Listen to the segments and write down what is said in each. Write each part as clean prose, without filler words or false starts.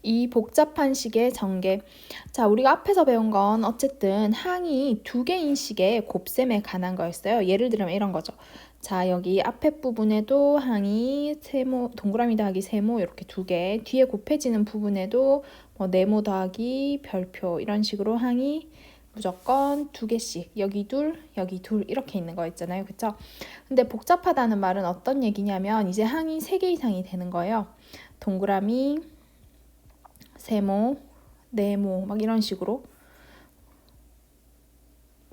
이 복잡한 식의 전개. 자, 우리가 앞에서 배운 건 어쨌든 항이 두 개인 식의 곱셈에 관한 거였어요. 예를 들면 이런 거죠. 자, 여기 앞에 부분에도 항이 세모, 동그라미 더하기 세모 이렇게 두 개, 뒤에 곱해지는 부분에도 뭐 네모 더하기 별표 이런 식으로 항이 무조건 두 개씩, 여기 둘, 여기 둘 이렇게 있는 거 있잖아요. 그쵸? 근데 복잡하다는 말은 어떤 얘기냐면 이제 항이 세 개 이상이 되는 거예요. 동그라미, 세모, 네모 막 이런 식으로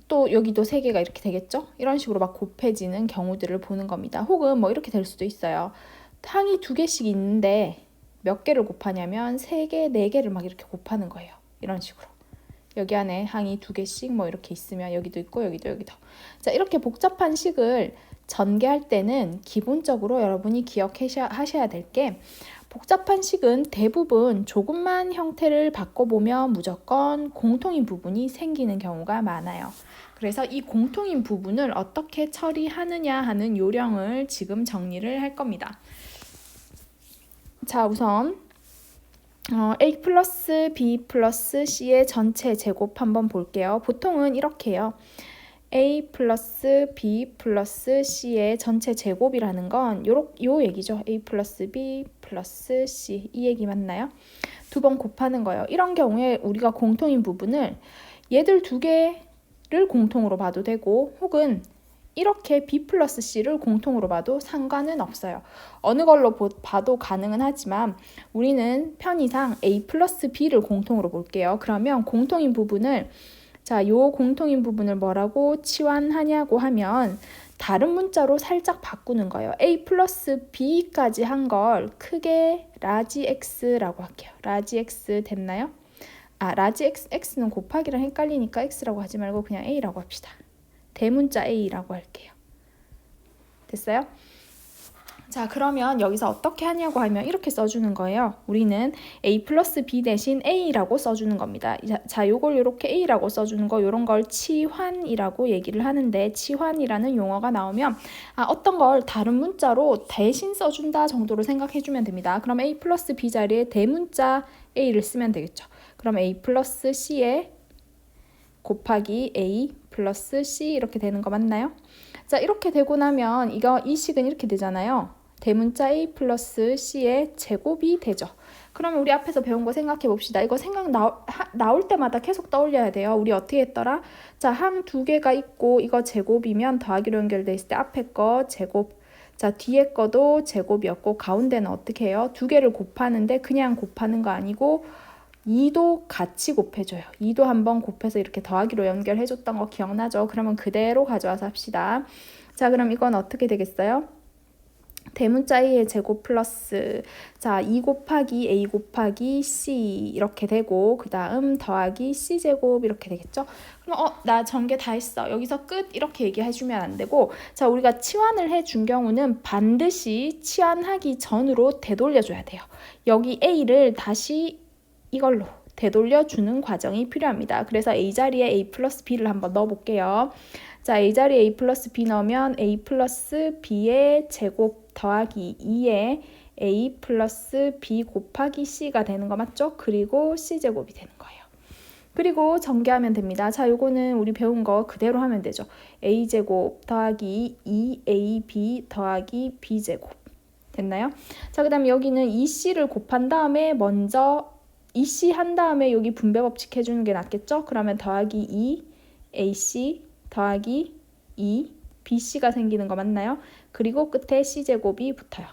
또 여기도 세 개가 이렇게 되겠죠? 이런 식으로 막 곱해지는 경우들을 보는 겁니다. 혹은 뭐 이렇게 될 수도 있어요. 항이 두 개씩 있는데 몇 개를 곱하냐면 세 개, 네 개를 막 이렇게 곱하는 거예요. 이런 식으로. 여기 안에 항이 두 개씩 뭐 이렇게 있으면 여기도 있고 여기도. 자, 이렇게 복잡한 식을 전개할 때는 기본적으로 여러분이 기억하셔야 될 게 복잡한 식은 대부분 조금만 형태를 바꿔보면 무조건 공통인 부분이 생기는 경우가 많아요. 그래서 이 공통인 부분을 어떻게 처리하느냐 하는 요령을 지금 정리를 할 겁니다. 자, 우선 A 플러스 B 플러스 C의 전체 제곱 한번 볼게요. 보통은 이렇게 해요. A 플러스 B 플러스 C의 전체 제곱이라는 건 요 얘기죠. A 플러스 B 플러스 C 이 얘기 맞나요? 두 번 곱하는 거예요. 이런 경우에 우리가 공통인 부분을 얘들 두 개를 공통으로 봐도 되고 혹은 이렇게 B 플러스 C를 공통으로 봐도 상관은 없어요. 어느 걸로 봐도 가능은 하지만 우리는 편의상 A 플러스 B를 공통으로 볼게요. 그러면 공통인 부분을 자, 요 공통인 부분을 뭐라고 치환하냐고 하면 다른 문자로 살짝 바꾸는 거예요. A 플러스 B까지 한 걸 크게 라지 X라고 할게요. 라지 X 됐나요? 라지 X는 곱하기랑 헷갈리니까 X라고 하지 말고 그냥 A라고 합시다. 대문자 A라고 할게요. 됐어요? 자, 그러면 여기서 어떻게 하냐고 하면 이렇게 써주는 거예요. 우리는 A 플러스 B 대신 A라고 써주는 겁니다. 자, 요걸 이렇게 A라고 써주는 거, 요런 걸 치환이라고 얘기를 하는데 치환이라는 용어가 나오면 어떤 걸 다른 문자로 대신 써준다 정도로 생각해주면 됩니다. 그럼 A 플러스 B 자리에 대문자 A를 쓰면 되겠죠. 그럼 A 플러스 C에 곱하기 A 플러스 C 이렇게 되는 거 맞나요? 자, 이렇게 되고 나면 이 식은 이렇게 되잖아요. 대문자 A 플러스 C의 제곱이 되죠. 그러면 우리 앞에서 배운 거 생각해 봅시다. 이거 나올 때마다 계속 떠올려야 돼요. 우리 어떻게 했더라? 자, 항 두 개가 있고 이거 제곱이면 더하기로 연결돼 있을 때 앞에 거 제곱, 자, 뒤에 거도 제곱이었고 가운데는 어떻게 해요? 두 개를 곱하는데 그냥 곱하는 거 아니고 2도 같이 곱해줘요. 2도 한번 곱해서 이렇게 더하기로 연결해줬던 거 기억나죠? 그러면 그대로 가져와서 합시다. 자, 그럼 이건 어떻게 되겠어요? 대문자 A의 제곱 플러스 자 2 곱하기 A 곱하기 C 이렇게 되고 그 다음 더하기 C제곱 이렇게 되겠죠? 그럼 나 전개 다 했어. 여기서 끝 이렇게 얘기해주면 안 되고 자 우리가 치환을 해준 경우는 반드시 치환하기 전으로 되돌려줘야 돼요. 여기 A를 다시 이걸로 되돌려주는 과정이 필요합니다. 그래서 A 자리에 A 플러스 B를 한번 넣어볼게요. 자, A 자리에 A 플러스 B 넣으면 A 플러스 B의 제곱 더하기 2에 A 플러스 B 곱하기 C가 되는 거 맞죠? 그리고 C제곱이 되는 거예요. 그리고 전개하면 됩니다. 자, 요거는 우리 배운 거 그대로 하면 되죠. A제곱 더하기 2AB 더하기 B제곱 됐나요? 자, 그 다음에 여기는 2C를 곱한 다음에 먼저 2C 한 다음에 여기 분배 법칙 해주는 게 낫겠죠? 그러면 더하기 2 AC 더하기 2 BC가 생기는 거 맞나요? 그리고 끝에 C제곱이 붙어요.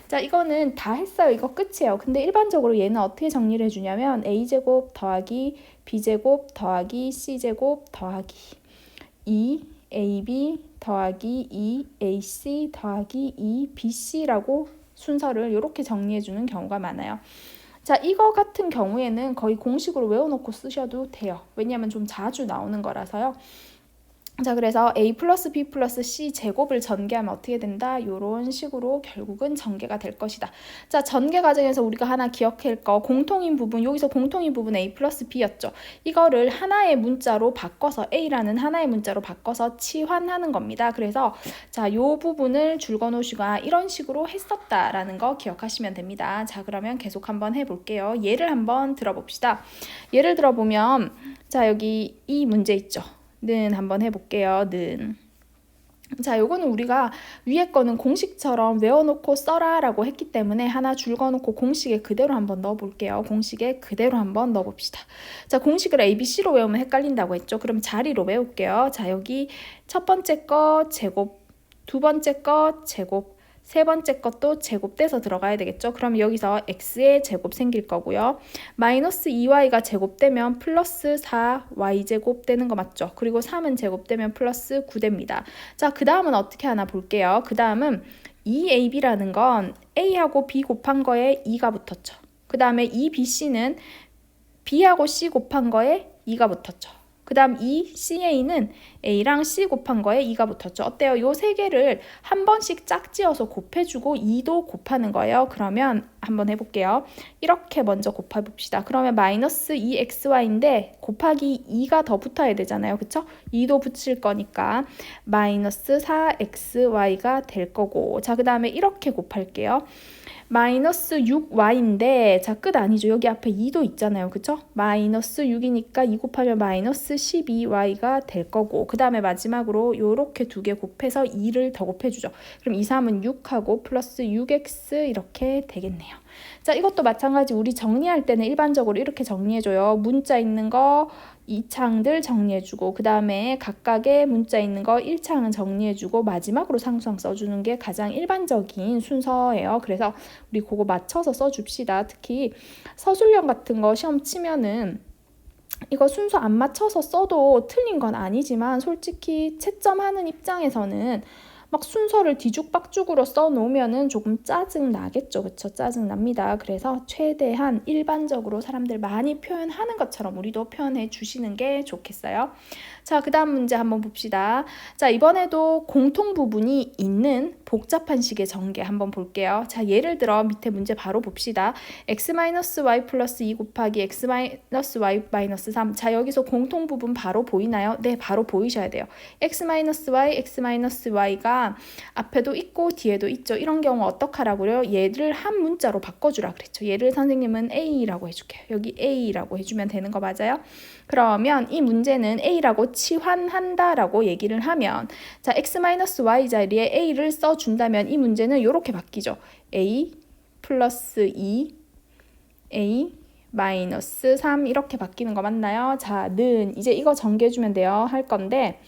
자, 이거는 다 했어요. 이거 끝이에요. 근데 일반적으로 얘는 어떻게 정리를 해주냐면 A제곱 더하기 B제곱 더하기 C제곱 더하기 2AB 더하기 2AC 더하기 2BC라고 순서를 이렇게 정리해주는 경우가 많아요. 자, 이거 같은 경우에는 거의 공식으로 외워놓고 쓰셔도 돼요. 왜냐하면 좀 자주 나오는 거라서요. 자, 그래서 A 플러스 B 플러스 C 제곱을 전개하면 어떻게 된다? 이런 식으로 결국은 전개가 될 것이다. 자, 전개 과정에서 우리가 하나 기억할 거, 공통인 부분, 여기서 공통인 부분 A 플러스 B였죠. 이거를 하나의 문자로 바꿔서, A라는 하나의 문자로 바꿔서 치환하는 겁니다. 그래서 자, 이 부분을 줄 거놓으시고 이런 식으로 했었다라는 거 기억하시면 됩니다. 자, 그러면 계속 한번 해볼게요. 예를 한번 들어봅시다. 예를 들어보면 자, 여기 이 문제 있죠. 는 한번 해볼게요. 는. 자, 요거는 우리가 위에 거는 공식처럼 외워놓고 써라 라고 했기 때문에 하나 줄 거놓고 공식에 그대로 한번 넣어볼게요. 공식에 그대로 한번 넣어봅시다. 자, 공식을 ABC로 외우면 헷갈린다고 했죠. 그럼 자리로 외울게요. 자, 여기 첫 번째 거 제곱, 두 번째 거 제곱, 세 번째 것도 제곱돼서 들어가야 되겠죠. 그럼 여기서 x의 제곱 생길 거고요. 마이너스 2y가 제곱되면 플러스 4y제곱 되는 거 맞죠? 그리고 3은 제곱되면 플러스 9 됩니다. 자, 그 다음은 어떻게 하나 볼게요. 그 다음은 2ab라는 건 a하고 b 곱한 거에 2가 붙었죠. 그 다음에 2bc는 b하고 c 곱한 거에 2가 붙었죠. 그 다음 이 CA는 A랑 C 곱한 거에 2가 붙었죠. 어때요? 요 세 개를 한 번씩 짝지어서 곱해주고 2도 곱하는 거예요. 그러면 한번 해볼게요. 이렇게 먼저 곱해봅시다. 그러면 마이너스 2xy인데 곱하기 2가 더 붙어야 되잖아요. 그쵸? 2도 붙일 거니까 마이너스 4xy가 될 거고, 자, 그 다음에 이렇게 곱할게요. 마이너스 6y인데 자, 끝 아니죠. 여기 앞에 2도 있잖아요. 그쵸? 마이너스 6이니까 2 곱하면 마이너스 12y가 될 거고, 그 다음에 마지막으로 요렇게 두 개 곱해서 2를 더 곱해주죠. 그럼 2, 3은 6하고 플러스 6x 이렇게 되겠네요. 자, 이것도 마찬가지 우리 정리할 때는 일반적으로 이렇게 정리해줘요. 문자 있는 거 2창들 정리해주고, 그 다음에 각각의 문자 있는 거 1창은 정리해주고, 마지막으로 상수항 써주는 게 가장 일반적인 순서예요. 그래서 우리 그거 맞춰서 써줍시다. 특히 서술형 같은 거 시험 치면은 이거 순서 안 맞춰서 써도 틀린 건 아니지만 솔직히 채점하는 입장에서는 막 순서를 뒤죽박죽으로 써놓으면은 조금 짜증 나겠죠. 그쵸? 짜증 납니다. 그래서 최대한 일반적으로 사람들 많이 표현하는 것처럼 우리도 표현해 주시는 게 좋겠어요. 자, 그 다음 문제 한번 봅시다. 자, 이번에도 공통 부분이 있는 복잡한 식의 전개 한번 볼게요. 자, 예를 들어 밑에 문제 바로 봅시다. x-y 플러스 2 곱하기 x-y 3. 자, 여기서 공통 부분 바로 보이나요? 네, 바로 보이셔야 돼요. x-y가 앞에도 있고 뒤에도 있죠. 이런 경우 어떡하라고요? 얘를 한 문자로 바꿔주라 그랬죠. 얘를 선생님은 A라고 해줄게요. 여기 A라고 해주면 되는 거 맞아요? 그러면 이 문제는 A라고 치환한다라고 얘기를 하면, 자, x-y 자리에 A를 써준다면 이 문제는 이렇게 바뀌죠. A 플러스 2 A 마이너스 3 이렇게 바뀌는 거 맞나요? 자, 는 이제 이거 전개해주면 돼요. 할 건데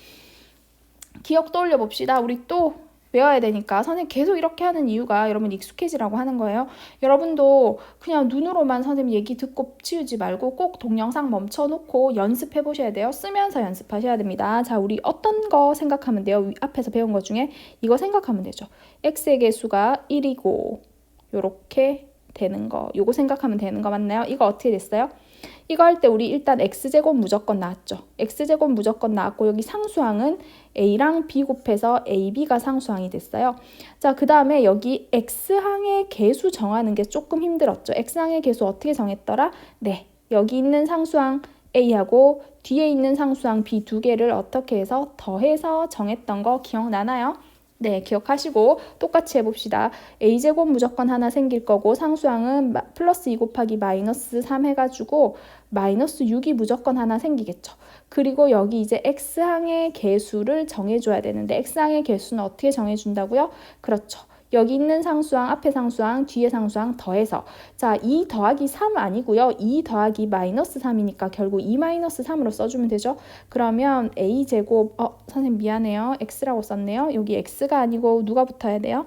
기억 떠올려 봅시다. 우리 또 외워야 되니까 선생님 계속 이렇게 하는 이유가 여러분 익숙해지라고 하는 거예요. 여러분도 그냥 눈으로만 선생님 얘기 듣고 치우지 말고 꼭 동영상 멈춰놓고 연습해 보셔야 돼요. 쓰면서 연습하셔야 됩니다. 자, 우리 어떤 거 생각하면 돼요? 앞에서 배운 것 중에 이거 생각하면 되죠. x의 개수가 1이고 요렇게 되는 거, 요거 생각하면 되는 거 맞나요? 이거 어떻게 됐어요? 이거 할 때 우리 일단 x제곱 무조건 나왔죠. x제곱 무조건 나왔고 여기 상수항은 a랑 b 곱해서 ab가 상수항이 됐어요. 자, 그 다음에 여기 x항의 개수 정하는 게 조금 힘들었죠. x항의 개수 어떻게 정했더라? 네, 여기 있는 상수항 a하고 뒤에 있는 상수항 b 두 개를 어떻게 해서 더해서 정했던 거 기억나나요? 네, 기억하시고 똑같이 해봅시다. a제곱 무조건 하나 생길 거고 상수항은 플러스 2 곱하기 마이너스 3 해가지고 마이너스 6이 무조건 하나 생기겠죠. 그리고 여기 이제 x항의 개수를 정해줘야 되는데 x항의 개수는 어떻게 정해준다고요? 그렇죠. 여기 있는 상수항, 앞에 상수항, 뒤에 상수항 더해서, 자, 2 더하기 3 아니고요. 2 더하기 마이너스 3이니까 결국 2 마이너스 3으로 써주면 되죠. 그러면 a제곱, 선생님 미안해요. x라고 썼네요. 여기 x가 아니고 누가 붙어야 돼요?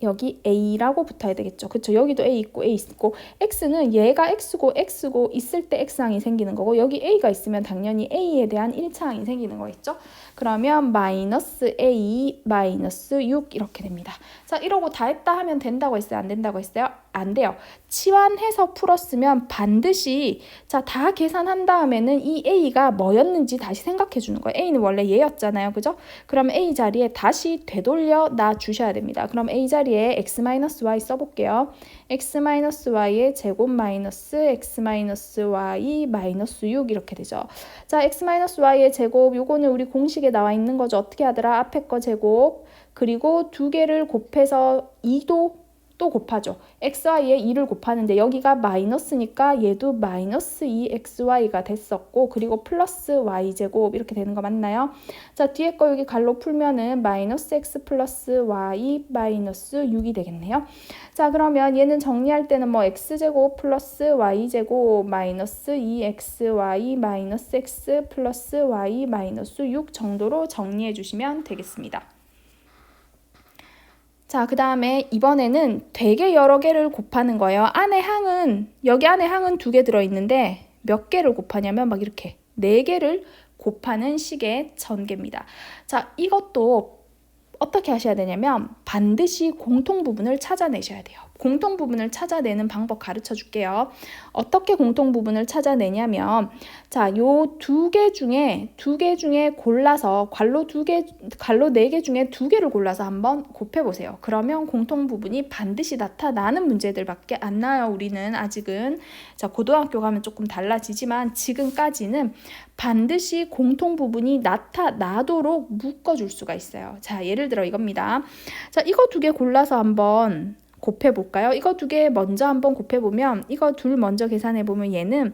여기 a라고 붙어야 되겠죠. 그쵸? 여기도 a 있고 a 있고 x는 얘가 x고 있을 때 x항이 생기는 거고 여기 a가 있으면 당연히 a에 대한 1차항이 생기는 거겠죠. 그러면 마이너스 a 마이너스 6 이렇게 됩니다. 자, 이러고 다 했다 하면 된다고 했어요? 안 된다고 했어요? 안 돼요. 치환해서 풀었으면 반드시 자, 다 계산한 다음에는 이 A가 뭐였는지 다시 생각해 주는 거예요. A는 원래 얘였잖아요. 그죠? 그럼 A 자리에 다시 되돌려 놔 주셔야 됩니다. 그럼 A 자리에 x-y 써볼게요. x-y의 제곱 마이너스 x-y 마이너스 6 이렇게 되죠. 자, x-y의 제곱 요거는 우리 공식에 나와 있는 거죠. 어떻게 하더라? 앞에 거 제곱 그리고 두 개를 곱해서 2도 또 곱하죠. xy에 2를 곱하는데 여기가 마이너스니까 얘도 마이너스 2xy가 됐었고 그리고 플러스 y제곱 이렇게 되는 거 맞나요? 자, 뒤에 거 여기 갈로 풀면은 마이너스 x 플러스 y 마이너스 6이 되겠네요. 자, 그러면 얘는 정리할 때는 뭐 x제곱 플러스 y제곱 마이너스 2xy 마이너스 x 플러스 y 마이너스 6 정도로 정리해 주시면 되겠습니다. 자, 그 다음에 이번에는 되게 여러 개를 곱하는 거예요. 여기 안에 항은 2개 들어있는데 몇 개를 곱하냐면 막 이렇게 4개를 곱하는 식의 전개입니다. 자, 이것도 어떻게 하셔야 되냐면 반드시 공통부분을 찾아내셔야 돼요. 공통부분을 찾아내는 방법 가르쳐 줄게요. 어떻게 공통부분을 찾아내냐면 자, 요 두 개 중에 골라서 갈로 4개 중에 2개를 골라서 한번 곱해 보세요. 그러면 공통부분이 반드시 나타나는 문제들밖에 안 나와요. 우리는 아직은 자, 고등학교 가면 조금 달라지지만 지금까지는 반드시 공통부분이 나타나도록 묶어줄 수가 있어요. 자, 예를 들어 이겁니다. 자, 이거 2개 골라서 한번 곱해볼까요? 이거 2개 먼저 한번 곱해보면 이거 둘 먼저 계산해보면 얘는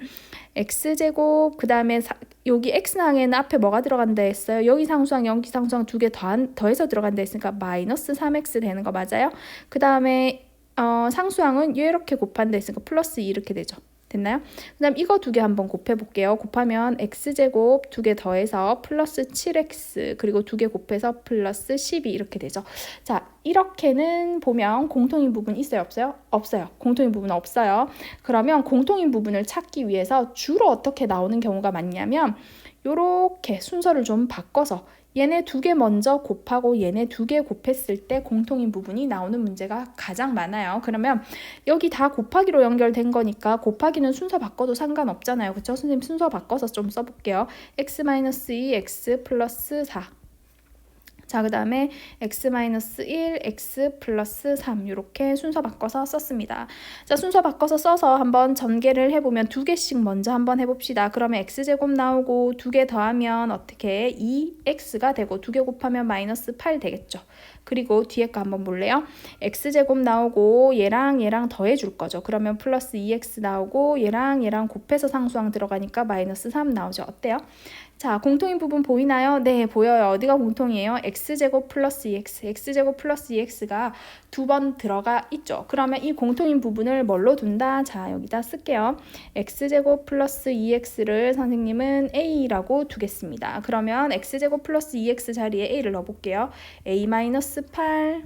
x제곱 그 다음에 여기 x항에는 앞에 뭐가 들어간다 했어요? 여기 상수항 여기 상수항 2개 더해서 들어간다 했으니까 마이너스 3x 되는 거 맞아요? 그 다음에 상수항은 이렇게 곱한다 했으니까 플러스 2 이렇게 되죠. 됐나요? 그 다음 이거 2개 한번 곱해볼게요. 곱하면 x제곱 2개 더해서 플러스 7x 그리고 2개 곱해서 플러스 12 이렇게 되죠. 자, 이렇게는 보면 공통인 부분 있어요? 없어요? 없어요. 공통인 부분 없어요. 그러면 공통인 부분을 찾기 위해서 주로 어떻게 나오는 경우가 많냐면 요렇게 순서를 좀 바꿔서 얘네 2개 먼저 곱하고 얘네 2개 곱했을 때 공통인 부분이 나오는 문제가 가장 많아요. 그러면 여기 다 곱하기로 연결된 거니까 곱하기는 순서 바꿔도 상관없잖아요. 그렇죠? 선생님 순서 바꿔서 좀 써볼게요. x-2, x 플러스 4 자, 그 다음에 x-1, x 플러스 3 이렇게 순서 바꿔서 썼습니다. 자, 순서 바꿔서 써서 한번 전개를 해보면 2개씩 먼저 한번 해봅시다. 그러면 x제곱 나오고 2개 더하면 어떻게 2x가 되고 2개 곱하면 마이너스 8 되겠죠. 그리고 뒤에 거 한번 볼래요? x제곱 나오고 얘랑 더해줄 거죠. 그러면 플러스 2x 나오고 얘랑 곱해서 상수항 들어가니까 마이너스 3 나오죠. 어때요? 자, 공통인 부분 보이나요? 네, 보여요. 어디가 공통이에요? x제곱 플러스 2x, x제곱 플러스 2x가 2번 들어가 있죠. 그러면 이 공통인 부분을 뭘로 둔다? 자, 여기다 쓸게요. x제곱 플러스 2x를 선생님은 a라고 두겠습니다. 그러면 x제곱 플러스 2x 자리에 a를 넣어볼게요. a-8,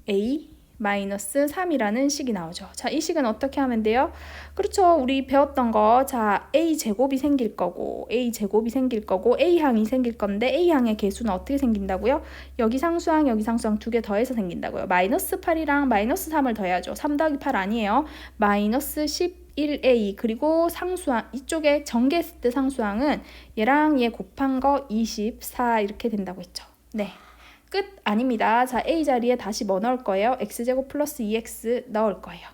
a 마이너스 3이라는 식이 나오죠. 자, 이 식은 어떻게 하면 돼요? 그렇죠. 우리 배웠던 거, 자, a제곱이 생길 거고 a항이 생길 건데 a항의 개수는 어떻게 생긴다고요? 여기 상수항 2개 더해서 생긴다고요. 마이너스 8이랑 마이너스 3을 더해야죠. 3 더하기 8 아니에요. 마이너스 11a 그리고 상수항 이쪽에 전개했을 때 상수항은 얘랑 얘 곱한 거 24 이렇게 된다고 했죠. 네. 끝 아닙니다. 자, a 자리에 다시 뭐 넣을 거예요? x제곱 플러스 2x 넣을 거예요.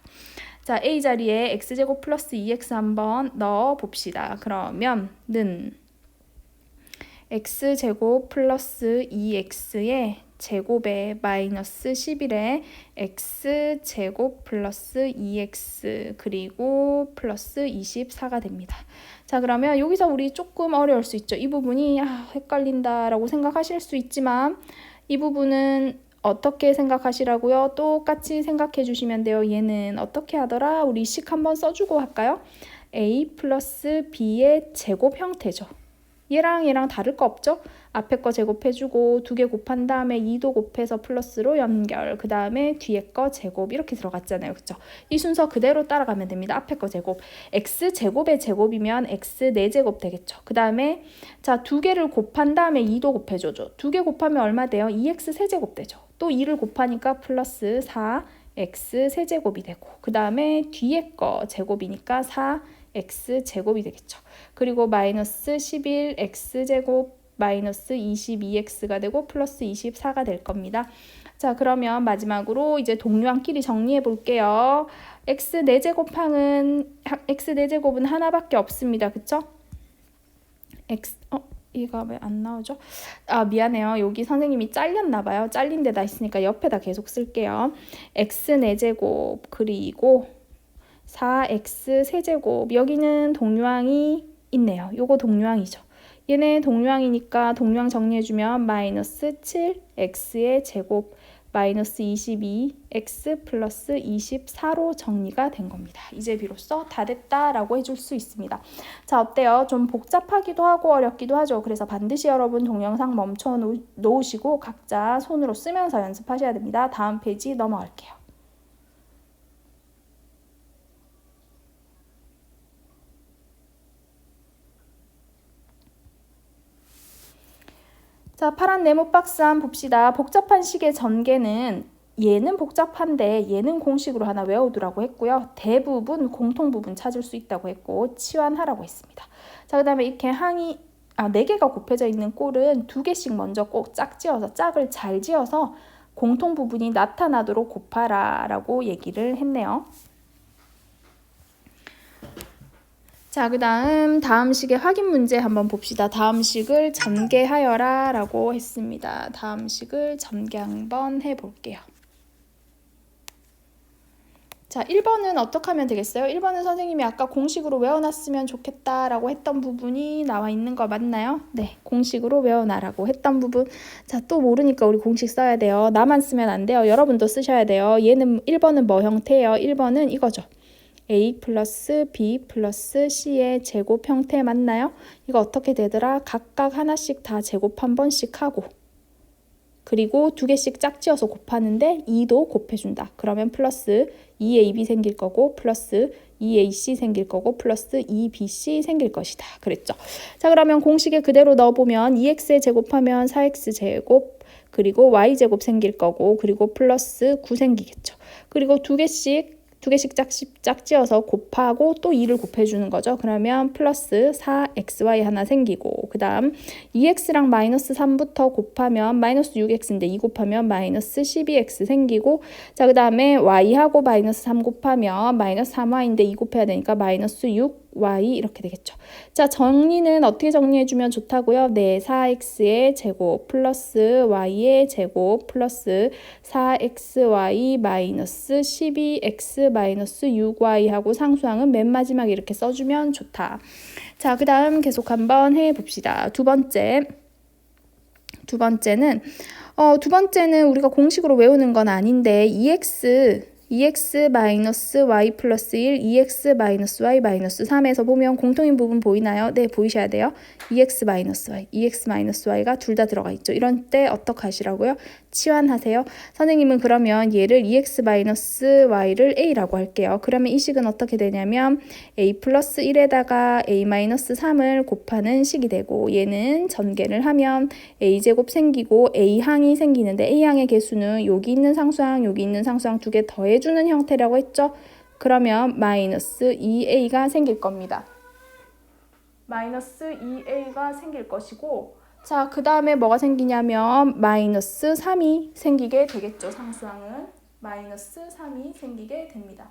자, a 자리에 x제곱 플러스 2x 한번 넣어 봅시다. 그러면은 x제곱 플러스 2x의 제곱에 마이너스 11에 x제곱 플러스 2x 그리고 플러스 24가 됩니다. 자, 그러면 여기서 우리 조금 어려울 수 있죠. 이 부분이 헷갈린다라고 생각하실 수 있지만 이 부분은 어떻게 생각하시라고요? 똑같이 생각해 주시면 돼요. 얘는 어떻게 하더라? 우리 식 한번 써주고 할까요? a 플러스 b의 제곱 형태죠. 얘랑 다를 거 없죠? 앞에 거 제곱해주고 2개 곱한 다음에 2도 곱해서 플러스로 연결 그 다음에 뒤에 거 제곱 이렇게 들어갔잖아요. 그쵸? 이 순서 그대로 따라가면 됩니다. 앞에 거 제곱 x제곱의 제곱이면 x 4제곱 되겠죠. 그 다음에 자 2개를 곱한 다음에 2도 곱해줘죠. 2개 곱하면 얼마 돼요? 2x 세제곱 되죠. 또 2를 곱하니까 플러스 4 x 세제곱이 되고 그 다음에 뒤에 거 제곱이니까 4x 제곱이 되겠죠. 그리고 마이너스 11x 제곱 마이너스 22x가 되고 플러스 24가 될 겁니다. 자, 그러면 마지막으로 이제 동류항끼리 정리해 볼게요. x 4제곱은 하나밖에 없습니다. 그쵸? 이거 왜 안 나오죠? 아, 미안해요. 여기 선생님이 잘렸나 봐요. 잘린 데다 있으니까 옆에다 계속 쓸게요. x 4제곱 그리고 4x 세제곱. 여기는 동류항이 있네요. 요거 동류항이죠. 얘네 동류항이니까 동류항 정리해주면 마이너스 7x의 제곱 마이너스 22x 플러스 24로 정리가 된 겁니다. 이제 비로소 다 됐다라고 해줄 수 있습니다. 자, 어때요? 좀 복잡하기도 하고 어렵기도 하죠. 그래서 반드시 여러분 동영상 멈춰 놓으시고 각자 손으로 쓰면서 연습하셔야 됩니다. 다음 페이지 넘어갈게요. 자, 파란 네모 박스 한번 봅시다. 복잡한 식의 전개는 얘는 복잡한데 얘는 공식으로 하나 외워두라고 했고요. 대부분 공통부분 찾을 수 있다고 했고 치환하라고 했습니다. 자, 그 다음에 이렇게 항이 4개가 곱해져 있는 꼴은 2개씩 먼저 꼭 짝을 잘 지어서 공통부분이 나타나도록 곱하라 라고 얘기를 했네요. 자, 그 다음 식의 확인 문제 한번 봅시다. 다음 식을 전개하여라 라고 했습니다. 다음 식을 전개 한번 해볼게요. 자, 1번은 어떻게 하면 되겠어요? 1번은 선생님이 아까 공식으로 외워놨으면 좋겠다라고 했던 부분이 나와 있는 거 맞나요? 네, 공식으로 외워놔라고 했던 부분. 자, 또 모르니까 우리 공식 써야 돼요. 나만 쓰면 안 돼요. 여러분도 쓰셔야 돼요. 1번은 뭐 형태예요? 1번은 이거죠. a 플러스 b 플러스 c의 제곱 형태 맞나요? 이거 어떻게 되더라? 각각 하나씩 다 제곱 한 번씩 하고 그리고 2개씩 짝지어서 곱하는데 2도 곱해준다. 그러면 플러스 2ab 생길 거고 플러스 2ac 생길 거고 플러스 2bc 생길 것이다. 그랬죠? 자, 그러면 공식에 그대로 넣어보면 2x에 제곱하면 4x 제곱 그리고 y제곱 생길 거고 그리고 플러스 9 생기겠죠. 그리고 2개씩 짝지어서 곱하고 또 2를 곱해주는 거죠. 그러면 플러스 4xy 하나 생기고 그 다음 2x랑 마이너스 3부터 곱하면 마이너스 6x인데 2 곱하면 마이너스 12x 생기고 자, 그 다음에 y하고 마이너스 3 곱하면 마이너스 3y인데 2 곱해야 되니까 마이너스 6y 이렇게 되겠죠. 자, 정리는 어떻게 정리해주면 좋다고요? 네, 4x의 제곱 플러스 y의 제곱 플러스 4xy 마이너스 12x 마이너스 6y 하고 상수항은 맨 마지막에 이렇게 써주면 좋다. 자, 그 다음 계속 한번 해봅시다. 두 번째는 우리가 공식으로 외우는 건 아닌데 2x 마이너스 y 플러스 1, 2x 마이너스 y 마이너스 3에서 보면 공통인 부분 보이나요? 네, 보이셔야 돼요. 2x 마이너스 y가 둘 다 들어가 있죠. 이런 때 어떻게 하시라고요? 치환하세요. 선생님은 그러면 얘를 2x 마이너스 y를 a라고 할게요. 그러면 이 식은 어떻게 되냐면 a 플러스 1에다가 a 마이너스 3을 곱하는 식이 되고 얘는 전개를 하면 a제곱 생기고 a항이 생기는데 a항의 개수는 여기 있는 상수항 여기 있는 상수항 두 개 더해주는 형태라고 했죠. 그러면 마이너스 2a가 생길 겁니다. 마이너스 2a가 생길 것이고 자, 그 다음에 뭐가 생기냐면 마이너스 3이 생기게 되겠죠. 상수항은 마이너스 3이 생기게 됩니다.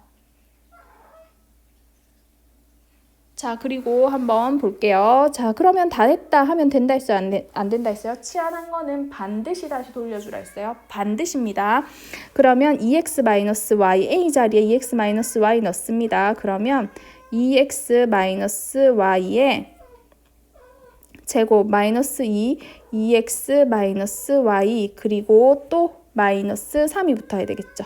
자, 그리고 한번 볼게요. 자, 그러면 다 됐다 하면 된다 했어요? 안 된다 했어요? 치환한 거는 반드시 다시 돌려주라 했어요. 반드시입니다. 그러면 2x-y, a 자리에 2x-y 넣습니다. 그러면 2x-y에 제곱 마이너스 2x 마이너스 y 그리고 또 마이너스 3이 붙어야 되겠죠.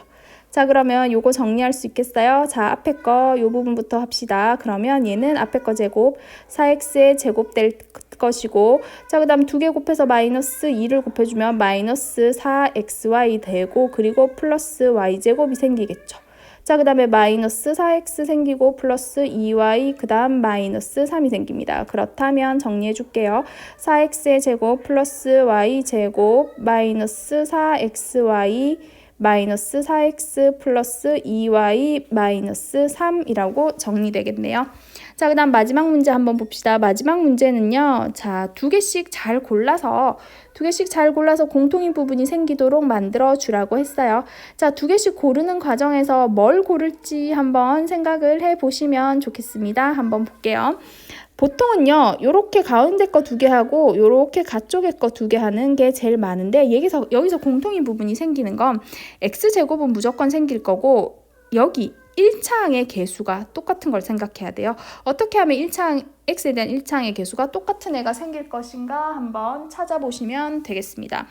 자, 그러면 요거 정리할 수 있겠어요? 자, 앞에 거 요 부분부터 합시다. 그러면 얘는 앞에 거 제곱 4x의 제곱 될 것이고 자, 그 다음 2개 곱해서 마이너스 2를 곱해주면 마이너스 4xy 되고 그리고 플러스 y제곱이 생기겠죠. 자, 그 다음에 마이너스 4x 생기고 플러스 2y 그 다음 마이너스 3이 생깁니다. 그렇다면 정리해 줄게요. 4x의 제곱 플러스 y 제곱 마이너스 4xy 마이너스 4x 플러스 2y 마이너스 3이라고 정리되겠네요. 자, 그 다음 마지막 문제 한번 봅시다. 마지막 문제는요. 자, 두 개씩 잘 골라서 공통인 부분이 생기도록 만들어 주라고 했어요. 자, 두 개씩 고르는 과정에서 뭘 고를지 한번 생각을 해 보시면 좋겠습니다. 한번 볼게요. 보통은요, 요렇게 가운데 거 두 개 하고 요렇게 가쪽에 거 두 개 하는 게 제일 많은데 여기서 공통인 부분이 생기는 건 x제곱은 무조건 생길 거고 여기 1차항의 개수가 똑같은 걸 생각해야 돼요. 어떻게 하면 x에 대한 1차항의 개수가 똑같은 애가 생길 것인가 한번 찾아보시면 되겠습니다.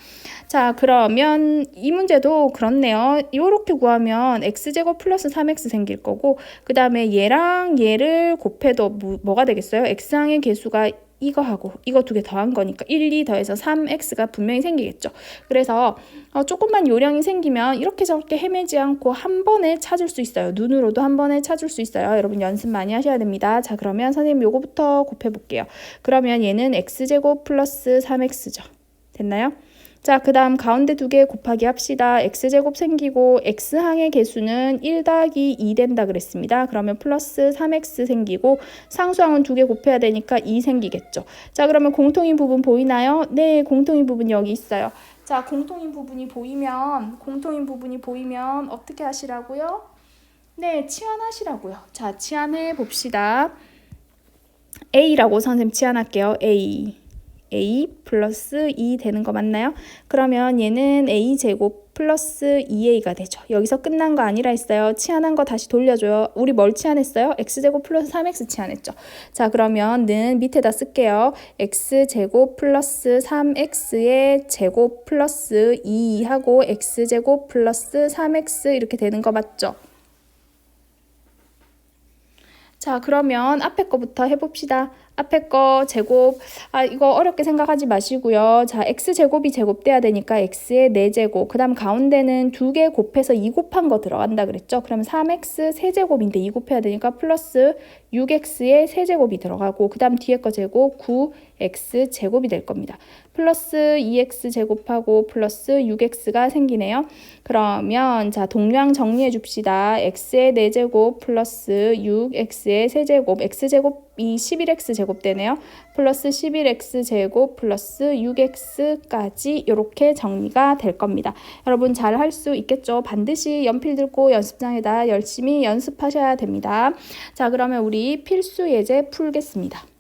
자, 그러면 이 문제도 그렇네요. 이렇게 구하면 x제곱 플러스 3x 생길 거고 그 다음에 얘랑 얘를 곱해도 뭐가 되겠어요? x항의 개수가 이거하고 이거 두 개 더한 거니까 1, 2 더해서 3x가 분명히 생기겠죠. 그래서 조금만 요령이 생기면 이렇게 저렇게 헤매지 않고 한 번에 찾을 수 있어요. 눈으로도 한 번에 찾을 수 있어요. 여러분 연습 많이 하셔야 됩니다. 자, 그러면 선생님 요거부터 곱해볼게요. 그러면 얘는 x제곱 플러스 3x죠. 됐나요? 자, 그 다음 가운데 두 개 곱하기 합시다. x제곱 생기고 x항의 개수는 1 더하기 2 된다 그랬습니다. 그러면 플러스 3x 생기고 상수항은 두 개 곱해야 되니까 2 생기겠죠. 자, 그러면 공통인 부분 보이나요? 네, 공통인 부분이 여기 있어요. 자, 공통인 부분이 보이면 어떻게 하시라고요? 네, 치환하시라고요. 자, 치환해 봅시다. a라고 선생님 치환할게요. a 플러스 2 되는 거 맞나요? 그러면 얘는 a제곱 플러스 2a가 되죠. 여기서 끝난 거 아니라 했어요. 치환한 거 다시 돌려줘요. 우리 뭘 치환했어요? x제곱 플러스 3x 치환했죠. 자, 그러면은 밑에다 쓸게요. x제곱 플러스 3x의 제곱 플러스 2하고 x제곱 플러스 3x 이렇게 되는 거 맞죠? 자, 그러면 앞에 거부터 해봅시다. 앞에 거 제곱, 이거 어렵게 생각하지 마시고요. 자, x제곱이 제곱돼야 되니까 x의 4제곱, 그 다음 가운데는 두 개 곱해서 2 곱한 거 들어간다 그랬죠. 그러면 3x 세제곱인데 2 곱해야 되니까 플러스 6x의 세제곱이 들어가고 그 다음 뒤에 거 제곱 9x 제곱이 될 겁니다. 플러스 2x 제곱하고 플러스 6x가 생기네요. 그러면 자, 동량 정리해 줍시다. x의 4제곱 플러스 6x의 세제곱, x제곱이 11x 제곱 되네요. 플러스 11x 제곱 플러스 6x까지 이렇게 정리가 될 겁니다. 여러분 잘 할 수 있겠죠? 반드시 연필 들고 연습장에다 열심히 연습하셔야 됩니다. 자, 그러면 우리 필수 예제 풀겠습니다.